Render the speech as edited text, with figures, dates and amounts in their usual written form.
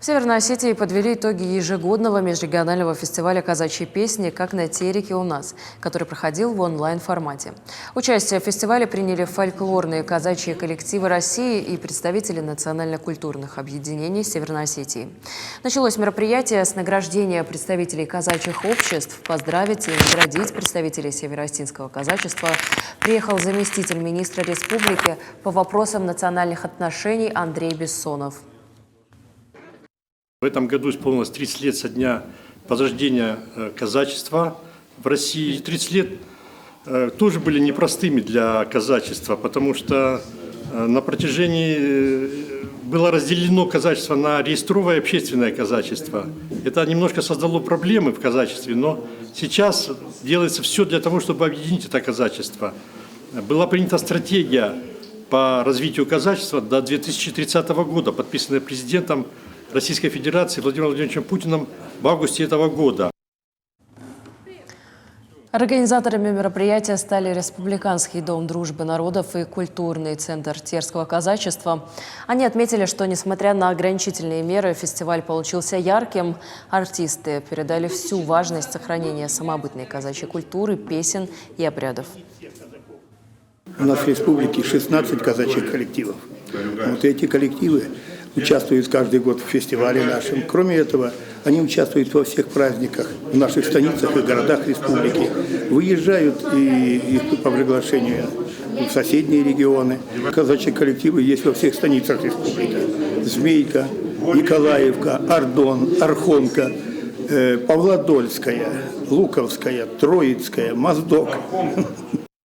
В Северной Осетии подвели итоги ежегодного межрегионального фестиваля казачьей песни «Как на тереке у нас», который проходил в онлайн-формате. Участие в фестивале приняли фольклорные казачьи коллективы России и представители национально-культурных объединений Северной Осетии. Началось мероприятие с награждения представителей казачьих обществ. Поздравить и наградить представителей североостинского казачества приехал заместитель министра республики по вопросам национальных отношений Андрей Бессонов. В этом году исполнилось 30 лет со дня возрождения казачества в России. 30 лет тоже были непростыми для казачества, потому что на протяжении было разделено казачество на реестровое и общественное казачество. Это немножко создало проблемы в казачестве, но сейчас делается все для того, чтобы объединить это казачество. Была принята стратегия по развитию казачества до 2030 года, подписанная президентом Российской Федерации Владимиром Владимировичем Путиным в августе этого года. Организаторами мероприятия стали Республиканский дом дружбы народов и культурный центр терского казачества. Они отметили, что, несмотря на ограничительные меры, фестиваль получился ярким. Артисты передали всю важность сохранения самобытной казачьей культуры, песен и обрядов. У нас в республике 16 казачьих коллективов. Вот эти коллективы участвуют каждый год в фестивале нашем. Кроме этого, они участвуют во всех праздниках в наших станицах и городах республики. Выезжают и по приглашению в соседние регионы. Казачьи коллективы есть во всех станицах республики. Змейка, Николаевка, Ардон, Архонка, Павлодольская, Луковская, Троицкая, Моздок.